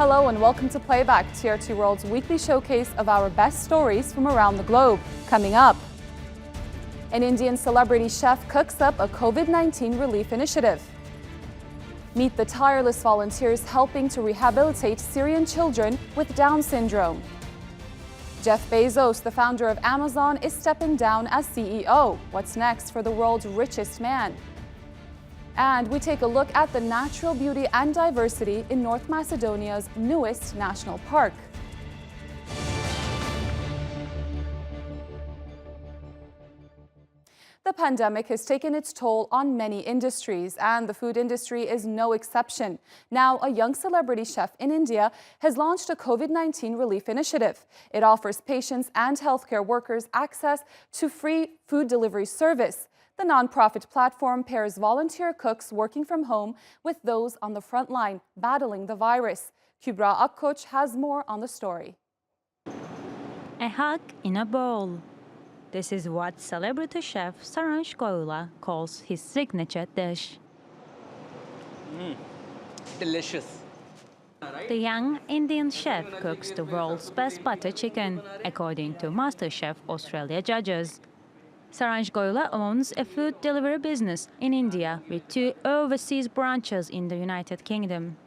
Hello and welcome to Playback, TRT World's weekly showcase of our best stories from around the globe. Coming up, an Indian celebrity chef cooks up a COVID-19 relief initiative. Meet the tireless volunteers helping to rehabilitate Syrian children with Down syndrome. Jeff Bezos, the founder of Amazon, is stepping down as CEO. What's next for the world's richest man? And we take a look at the natural beauty and diversity in North Macedonia's newest national park. The pandemic has taken its toll on many industries, and the food industry is no exception. Now, a young celebrity chef in India has launched a COVID-19 relief initiative. It offers patients and healthcare workers access to free food delivery service. The nonprofit platform pairs volunteer cooks working from home with those on the front line battling the virus. Kübra Akkoç has more on the story. A hug in a bowl. This is what celebrity chef Saransh Goyla calls his signature dish. Delicious. The young Indian chef cooks the world's best butter chicken, according to MasterChef Australia judges. Saransh Goyla owns a food delivery business in India with 2 overseas branches in the United Kingdom.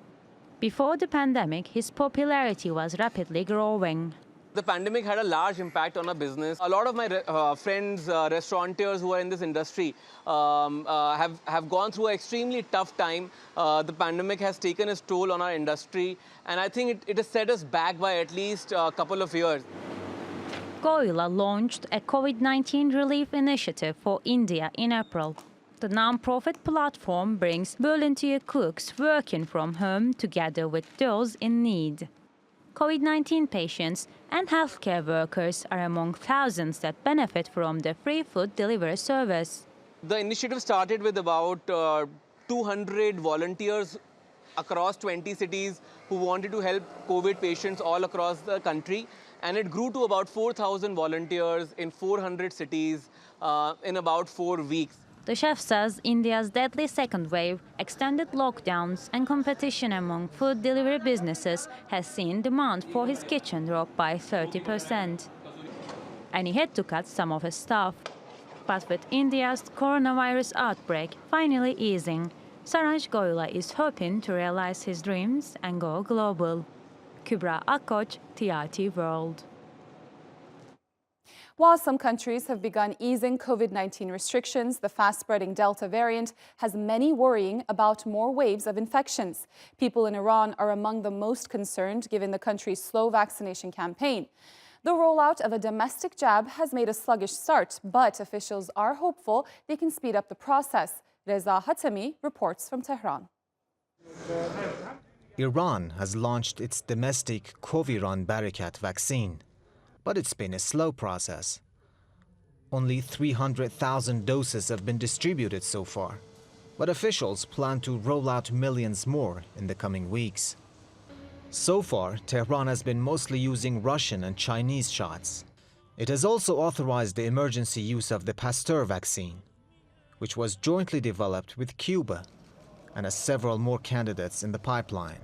Before the pandemic, his popularity was rapidly growing. The pandemic had a large impact on our business. A lot of my friends, restaurateurs who are in this industry have gone through an extremely tough time. The pandemic has taken its toll on our industry, and I think it has set us back by at least a couple of years. Goyla launched a COVID-19 relief initiative for India in April. The non-profit platform brings volunteer cooks working from home together with those in need. COVID-19 patients and healthcare workers are among thousands that benefit from the free food delivery service. The initiative started with about 200 volunteers across 20 cities who wanted to help COVID patients all across the country. And it grew to about 4,000 volunteers in 400 cities in about 4 weeks. The chef says India's deadly second wave, extended lockdowns and competition among food delivery businesses has seen demand for his kitchen drop by 30%. And he had to cut some of his staff. But with India's coronavirus outbreak finally easing, Saransh Goyla is hoping to realize his dreams and go global. Kübra Akkoç, TRT World. While some countries have begun easing COVID-19 restrictions, the fast-spreading Delta variant has many worrying about more waves of infections. People in Iran are among the most concerned given the country's slow vaccination campaign. The rollout of a domestic jab has made a sluggish start, but officials are hopeful they can speed up the process. Reza Hatami reports from Tehran. Iran has launched its domestic Coviran Barakat vaccine, but it's been a slow process. Only 300,000 doses have been distributed so far, but officials plan to roll out millions more in the coming weeks. So far, Tehran has been mostly using Russian and Chinese shots. It has also authorized the emergency use of the Pasteur vaccine, which was jointly developed with Cuba and has several more candidates in the pipeline.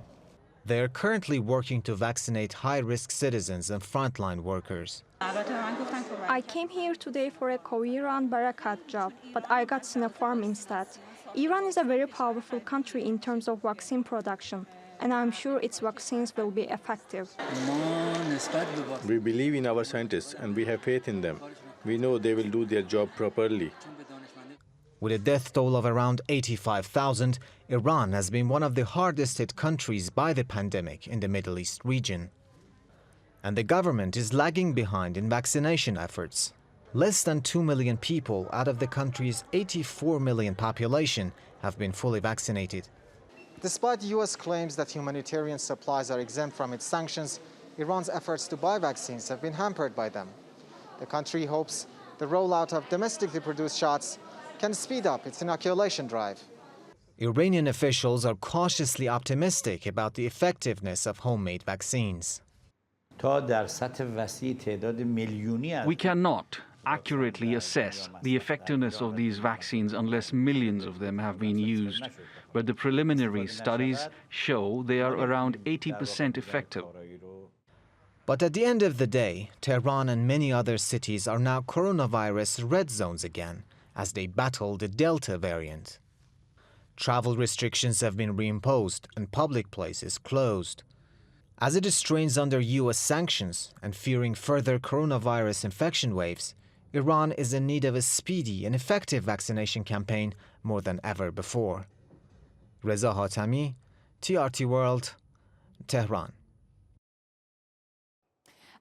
They are currently working to vaccinate high-risk citizens and frontline workers. I came here today for a Coviran Barakat job, but I got Sinopharm instead. Iran is a very powerful country in terms of vaccine production, and I'm sure its vaccines will be effective. We believe in our scientists and we have faith in them. We know they will do their job properly. With a death toll of around 85,000, Iran has been one of the hardest hit countries by the pandemic in the Middle East region. And the government is lagging behind in vaccination efforts. Less than 2 million people out of the country's 84 million population have been fully vaccinated. Despite U.S. claims that humanitarian supplies are exempt from its sanctions, Iran's efforts to buy vaccines have been hampered by them. The country hopes the rollout of domestically produced shots can speed up its inoculation drive. Iranian officials are cautiously optimistic about the effectiveness of homemade vaccines. We cannot accurately assess the effectiveness of these vaccines unless millions of them have been used. but the preliminary studies show they are around 80% effective. But at the end of the day, Tehran and many other cities are now coronavirus red zones again as they battle the Delta variant. Travel restrictions have been reimposed and public places closed. As it strains under US sanctions and fearing further coronavirus infection waves, Iran is in need of a speedy and effective vaccination campaign more than ever before. Reza Hatami, TRT World, Tehran.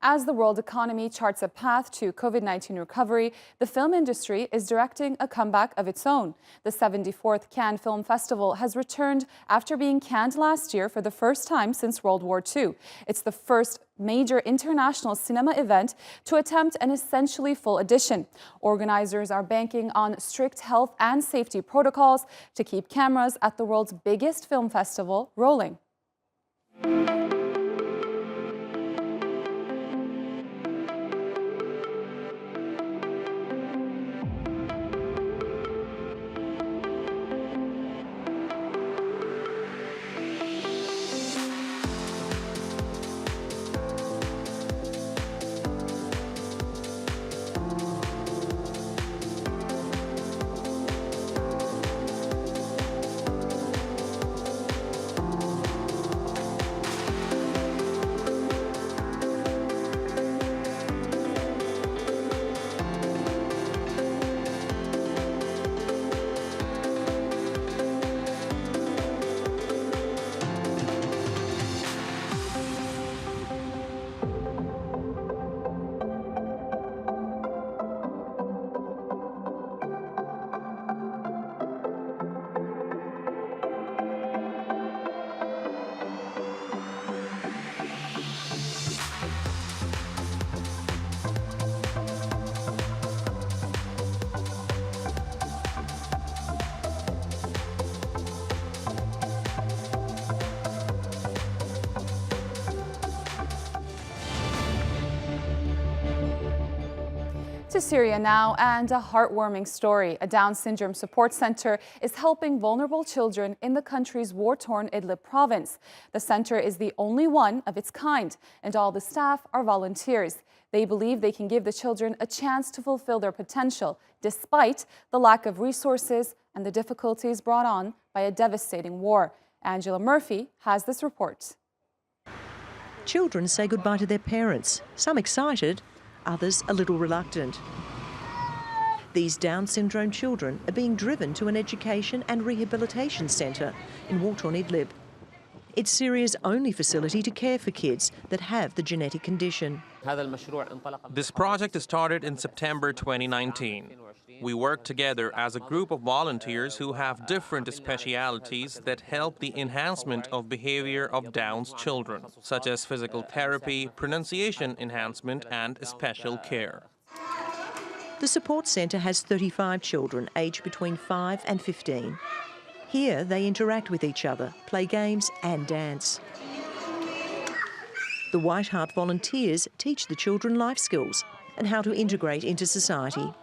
As the world economy charts a path to COVID-19 recovery, the film industry is directing a comeback of its own. The 74th Cannes Film Festival has returned after being canned last year for the first time since World War II. It's the first major international cinema event to attempt an essentially full edition. Organizers are banking on strict health and safety protocols to keep cameras at the world's biggest film festival rolling. To Syria now, and a heartwarming story. A Down syndrome support center is helping vulnerable children in the country's war-torn Idlib province. The center is the only one of its kind, and all the staff are volunteers. They believe they can give the children a chance to fulfill their potential, despite the lack of resources and the difficulties brought on by a devastating war. Angela Murphy has this report. Children say goodbye to their parents, some excited, others a little reluctant. These Down syndrome children are being driven to an education and rehabilitation centre in war-torn Idlib. It's Syria's only facility to care for kids that have the genetic condition. This project started in September 2019. We work together as a group of volunteers who have different specialities that help the enhancement of behavior of Down's children, such as physical therapy, pronunciation enhancement, and special care. The support centre has 35 children aged between 5 and 15. Here they interact with each other, play games and dance. The White Heart volunteers teach the children life skills and how to integrate into society.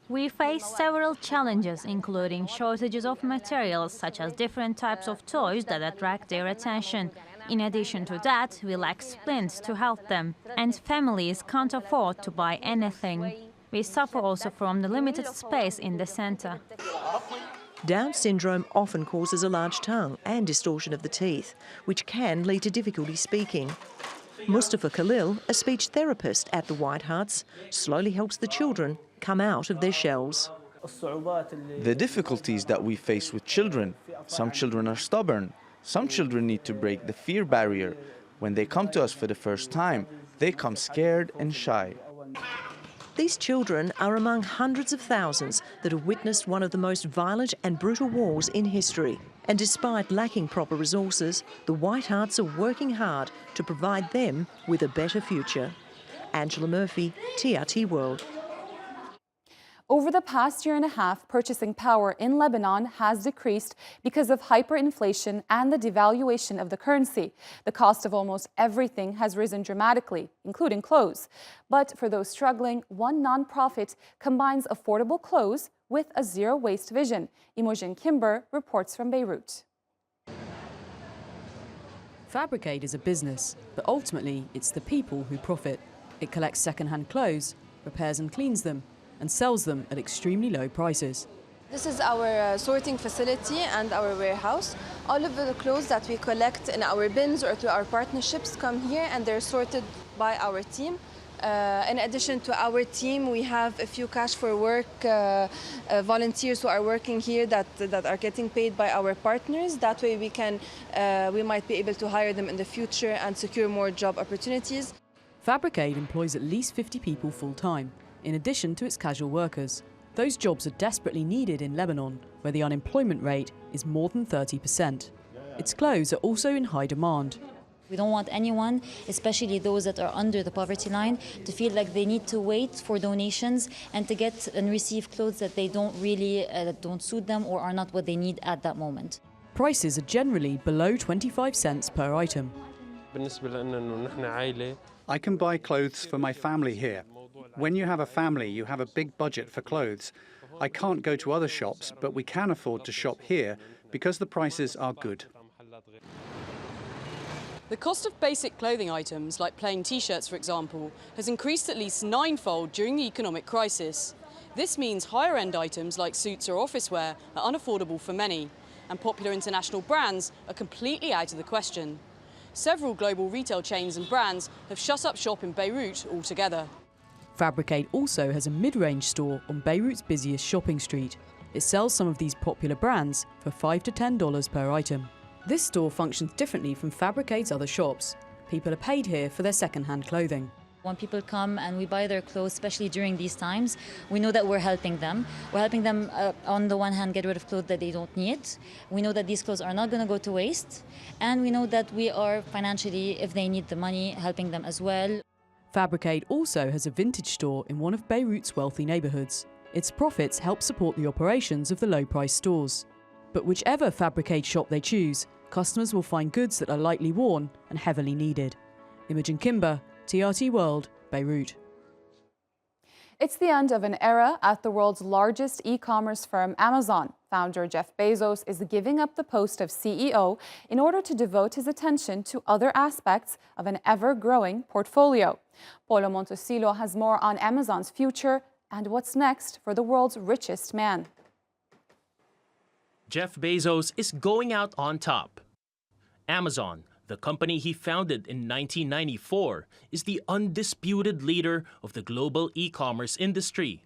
We face several challenges, including shortages of materials such as different types of toys that attract their attention. In addition to that, we lack splints to help them, and families can't afford to buy anything. We suffer also from the limited space in the center. Down syndrome often causes a large tongue and distortion of the teeth, which can lead to difficulty speaking. Mustafa Khalil, a speech therapist at the White Hearts, slowly helps the children come out of their shells. The difficulties that we face with children. Some children are stubborn. Some children need to break the fear barrier. When they come to us for the first time, they come scared and shy. These children are among hundreds of thousands that have witnessed one of the most violent and brutal wars in history. And despite lacking proper resources, the White Hearts are working hard to provide them with a better future. Angela Murphy, TRT World. Over the past year and a half, purchasing power in Lebanon has decreased because of hyperinflation and the devaluation of the currency. The cost of almost everything has risen dramatically, including clothes. But for those struggling, one nonprofit combines affordable clothes with a zero-waste vision. Imogen Kimber reports from Beirut. Playback is a business, but ultimately it's the people who profit. It collects second-hand clothes, repairs and cleans them, and sells them at extremely low prices. This is our sorting facility and our warehouse. All of the clothes that we collect in our bins or through our partnerships come here and they're sorted by our team. In addition to our team, we have a few cash for work volunteers who are working here that are getting paid by our partners. That way we might be able to hire them in the future and secure more job opportunities. Playback employs at least 50 people full-time, in addition to its casual workers. Those jobs are desperately needed in Lebanon, where the unemployment rate is more than 30%. Its clothes are also in high demand. We don't want anyone, especially those that are under the poverty line, to feel like they need to wait for donations and to get and receive clothes that they don't really that don't suit them or are not what they need at that moment. Prices are generally below 25 cents per item. I can buy clothes for my family here. When you have a family, you have a big budget for clothes. I can't go to other shops, but we can afford to shop here because the prices are good. The cost of basic clothing items, like plain T-shirts for example, has increased at least 9-fold during the economic crisis. This means higher-end items like suits or office wear are unaffordable for many, and popular international brands are completely out of the question. Several global retail chains and brands have shut up shop in Beirut altogether. Playback also has a mid-range store on Beirut's busiest shopping street. It sells some of these popular brands for $5 to $10 per item. This store functions differently from Playback's other shops. People are paid here for their second-hand clothing. When people come and we buy their clothes, especially during these times, we know that we're helping them. We're helping them, on the one hand, get rid of clothes that they don't need. We know that these clothes are not going to go to waste. And we know that we are financially, if they need the money, helping them as well. Playback also has a vintage store in one of Beirut's wealthy neighbourhoods. Its profits help support the operations of the low-price stores. But whichever Playback shop they choose, customers will find goods that are lightly worn and heavily needed. Imogen Kimber, TRT World, Beirut. It's the end of an era at the world's largest e-commerce firm, Amazon. Founder Jeff Bezos is giving up the post of CEO in order to devote his attention to other aspects of an ever-growing portfolio. Polo Montesilo has more on Amazon's future and what's next for the world's richest man. Jeff Bezos is going out on top. Amazon, the company he founded in 1994, is the undisputed leader of the global e-commerce industry.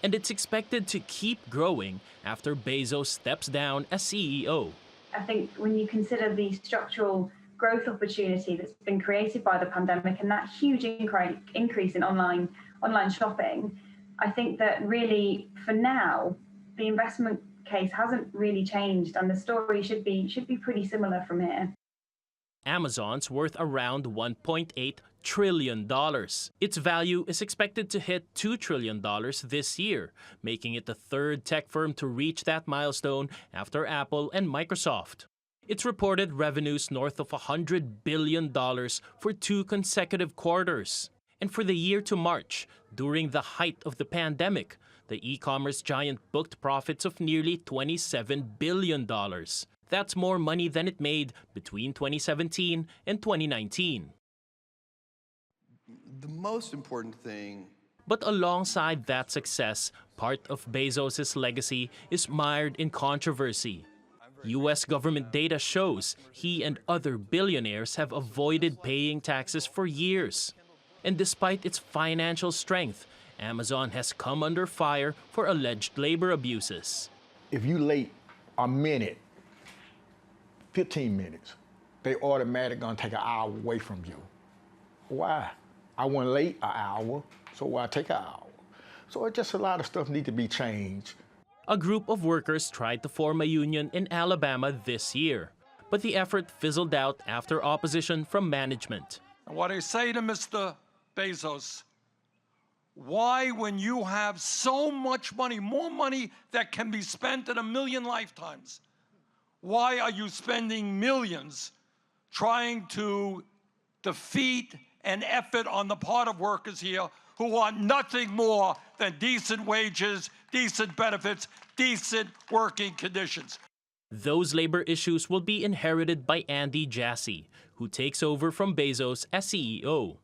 And it's expected to keep growing after Bezos steps down as CEO. I think when you consider the structural growth opportunity that's been created by the pandemic and that huge increase in online shopping, I think that really, for now, the investment case hasn't really changed and the story should be pretty similar from here. Amazon's worth around $1.8 trillion. Its value is expected to hit $2 trillion this year, making it the third tech firm to reach that milestone after Apple and Microsoft. It's reported revenues north of $100 billion for 2 consecutive quarters. And for the year to March, during the height of the pandemic, the e-commerce giant booked profits of nearly $27 billion. That's more money than it made between 2017 and 2019. The most important thing. But alongside that success, part of Bezos' legacy is mired in controversy. U.S. government data shows he and other billionaires have avoided paying taxes for years. And despite its financial strength, Amazon has come under fire for alleged labor abuses. If you late a minute, 15 minutes, they automatically gonna take an hour away from you. Why? I went late an hour, so why take an hour? So it's just a lot of stuff need to be changed. A group of workers tried to form a union in Alabama this year, but the effort fizzled out after opposition from management. What I say to Mr. Bezos, why, when you have so much money, more money that can be spent in 1,000,000 lifetimes, why are you spending millions trying to defeat an effort on the part of workers here who want nothing more than decent wages, decent benefits, decent working conditions. Those labor issues will be inherited by Andy Jassy, who takes over from Bezos as CEO.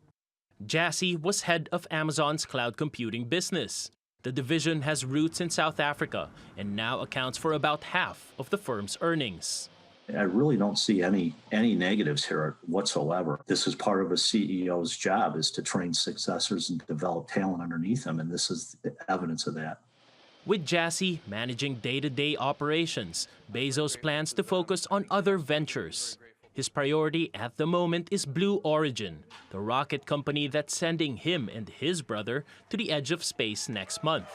Jassy was head of Amazon's cloud computing business. The division has roots in South Africa and now accounts for about half of the firm's earnings. I really don't see any negatives here whatsoever. This is part of a CEO's job, is to train successors and develop talent underneath them, and this is evidence of that. With Jassy managing day-to-day operations, Bezos plans to focus on other ventures. His priority at the moment is Blue Origin, the rocket company that's sending him and his brother to the edge of space next month.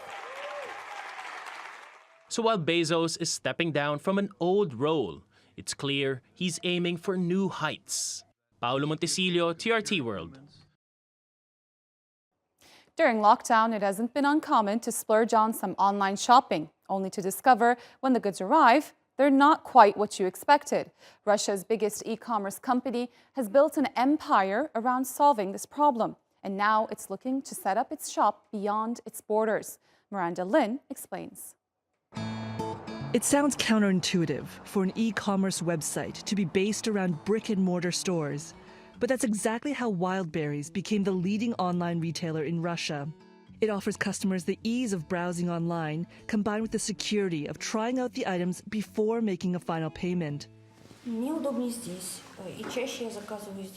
So while Bezos is stepping down from an old role, it's clear he's aiming for new heights. Paolo Montesilio, TRT World. During lockdown, it hasn't been uncommon to splurge on some online shopping, only to discover when the goods arrive, they're not quite what you expected. Russia's biggest e-commerce company has built an empire around solving this problem, and now it's looking to set up its shop beyond its borders. Miranda Lin explains. It sounds counterintuitive for an e-commerce website to be based around brick-and-mortar stores. But that's exactly how Wildberries became the leading online retailer in Russia. It offers customers the ease of browsing online, combined with the security of trying out the items before making a final payment.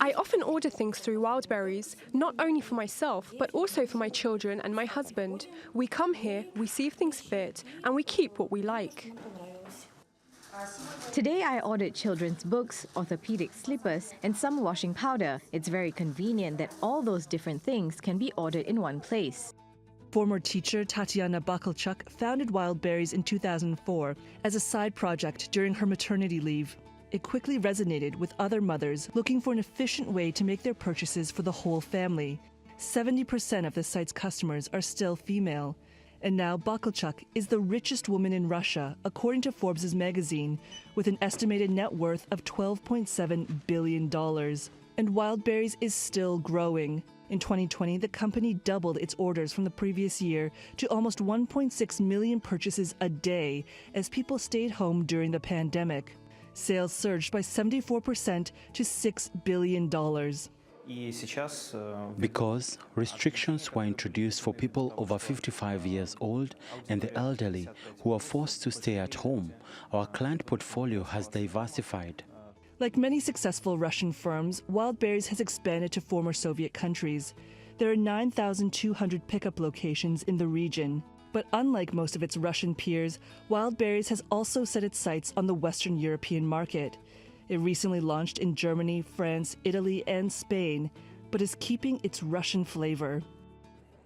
I often order things through Wildberries, not only for myself, but also for my children and my husband. We come here, we see if things fit, and we keep what we like. Today I ordered children's books, orthopedic slippers, and some washing powder. It's very convenient that all those different things can be ordered in one place. Former teacher Tatiana Bakalchuk founded Wildberries in 2004 as a side project during her maternity leave. It quickly resonated with other mothers looking for an efficient way to make their purchases for the whole family. 70% of the site's customers are still female. And now Bakalchuk is the richest woman in Russia, according to Forbes' magazine, with an estimated net worth of $12.7 billion. And Wildberries is still growing. In 2020, the company doubled its orders from the previous year to almost 1.6 million purchases a day as people stayed home during the pandemic. Sales surged by 74% to $6 billion. Because restrictions were introduced for people over 55 years old and the elderly who are forced to stay at home, our client portfolio has diversified. Like many successful Russian firms, Wildberries has expanded to former Soviet countries. There are 9,200 pickup locations in the region. But unlike most of its Russian peers, Wildberries has also set its sights on the Western European market. It recently launched in Germany, France, Italy, and Spain, but is keeping its Russian flavor.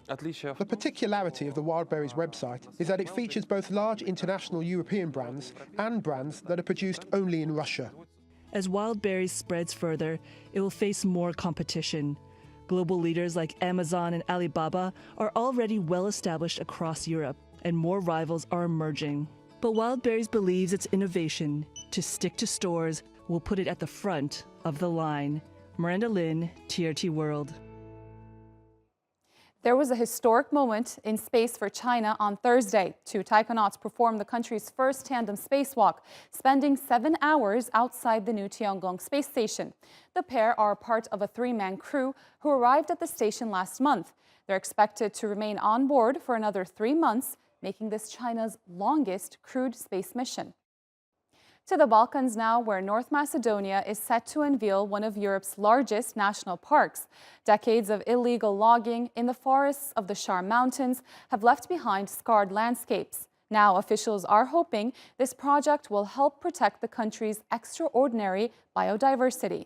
The particularity of the Wildberries website is that it features both large international European brands and brands that are produced only in Russia. As Wildberries spreads further, it will face more competition. Global leaders like Amazon and Alibaba are already well established across Europe, and more rivals are emerging. But Wildberries believes its innovation, to stick to stores, will put it at the front of the line. Miranda Lin, TRT World. There was a historic moment in space for China on Thursday. 2 taikonauts performed the country's first tandem spacewalk, spending 7 hours outside the new Tiangong space station. The pair are part of a 3-man crew who arrived at the station last month. They're expected to remain on board for another 3 months, making this China's longest crewed space mission. To the Balkans now, where North Macedonia is set to unveil one of Europe's largest national parks. Decades of illegal logging in the forests of the Shar Mountains have left behind scarred landscapes. Now, officials are hoping this project will help protect the country's extraordinary biodiversity.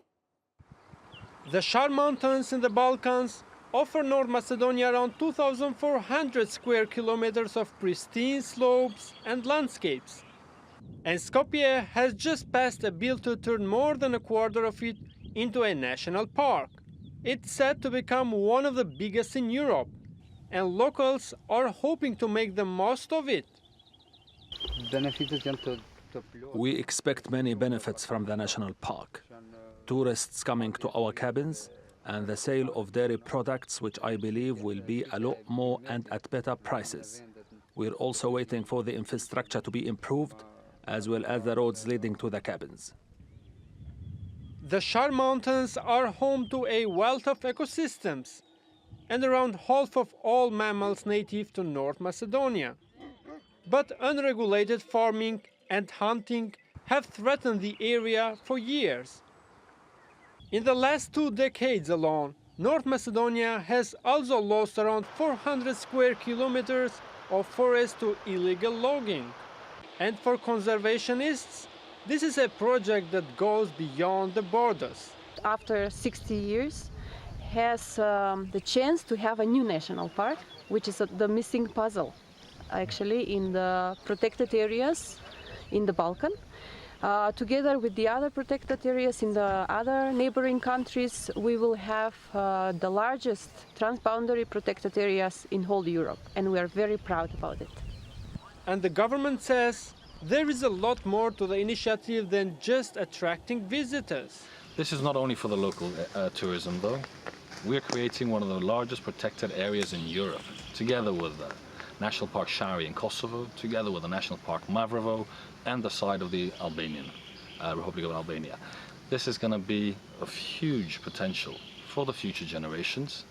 The Shar Mountains in the Balkans offer North Macedonia around 2,400 square kilometers of pristine slopes and landscapes. And Skopje has just passed a bill to turn more than a quarter of it into a national park. It's set to become one of the biggest in Europe, and locals are hoping to make the most of it. We expect many benefits from the national park. Tourists coming to our cabins, and the sale of dairy products, which I believe will be a lot more and at better prices. We're also waiting for the infrastructure to be improved, as well as the roads leading to the cabins. The Shar Mountains are home to a wealth of ecosystems and around half of all mammals native to North Macedonia. But unregulated farming and hunting have threatened the area for years. In the last 2 decades alone, North Macedonia has also lost around 400 square kilometers of forest to illegal logging. And for conservationists, this is a project that goes beyond the borders. After 60 years, has the chance to have a new national park, which is the missing puzzle, actually, in the protected areas in the Balkan. Together with the other protected areas in the other neighboring countries, we will have the largest transboundary protected areas in whole Europe, and we are very proud about it. And the government says there is a lot more to the initiative than just attracting visitors. This is not only for the local tourism, though. We're creating one of the largest protected areas in Europe, together with the National Park Shari in Kosovo, together with the National Park Mavrovo, and the side of the Republic of Albania. This is going to be of huge potential for the future generations,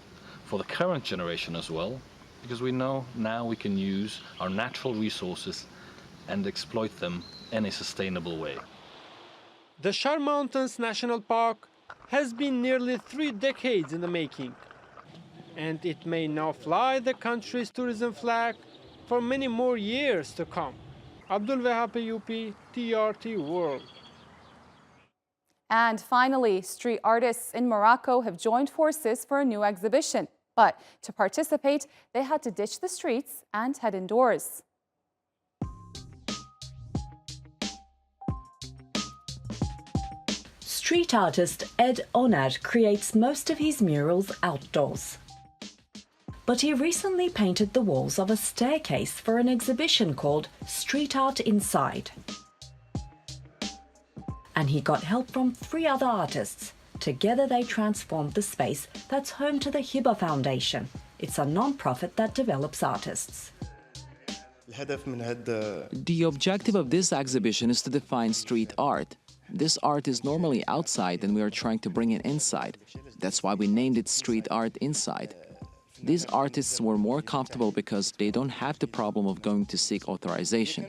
for the current generation as well, because we know now we can use our natural resources and exploit them in a sustainable way. The Shar Mountains National Park has been nearly 3 decades in the making, and it may now fly the country's tourism flag for many more years to come. Abdul Wahab Ayupi, TRT World. And finally, street artists in Morocco have joined forces for a new exhibition. But to participate, they had to ditch the streets and head indoors. Street artist Ed Onad creates most of his murals outdoors. But he recently painted the walls of a staircase for an exhibition called Street Art Inside. And he got help from 3 other artists. Together they transformed the space that's home to the Hiba Foundation. It's a non-profit that develops artists. The objective of this exhibition is to define street art. This art is normally outside and we are trying to bring it inside. That's why we named it Street Art Inside. These artists were more comfortable because they don't have the problem of going to seek authorization.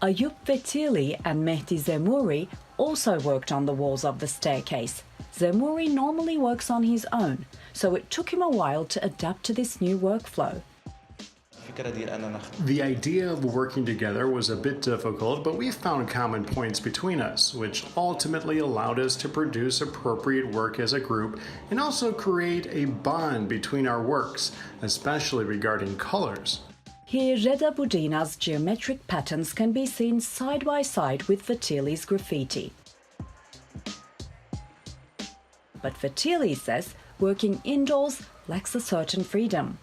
Ayub Vetili and Mehdi Zemouri also worked on the walls of the staircase. Zemouri normally works on his own, so it took him a while to adapt to this new workflow. The idea of working together was a bit difficult, but we found common points between us, which ultimately allowed us to produce appropriate work as a group and also create a bond between our works, especially regarding colors. Here, Reda Budina's geometric patterns can be seen side by side with Vetili's graffiti. But Vetili says working indoors lacks a certain freedom.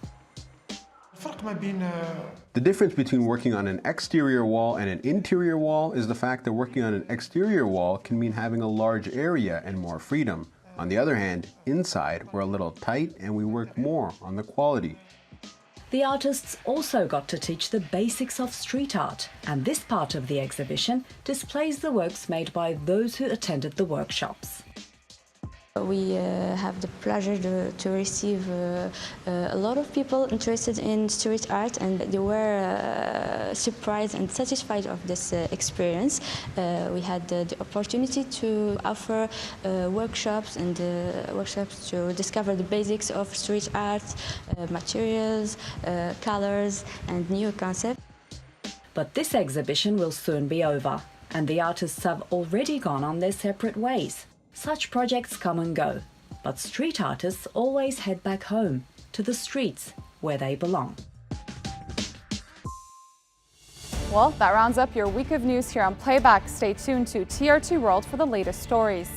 The difference between working on an exterior wall and an interior wall is the fact that working on an exterior wall can mean having a large area and more freedom. On the other hand, inside we're a little tight and we work more on the quality. The artists also got to teach the basics of street art, and this part of the exhibition displays the works made by those who attended the workshops. We have the pleasure to receive a lot of people interested in street art, and they were surprised and satisfied of this experience. We had the opportunity to offer workshops to discover the basics of street art, materials, colors, and new concepts. But this exhibition will soon be over, and the artists have already gone on their separate ways. Such projects come and go, but street artists always head back home, to the streets where they belong. Well, that rounds up your week of news here on Playback. Stay tuned to TRT World for the latest stories.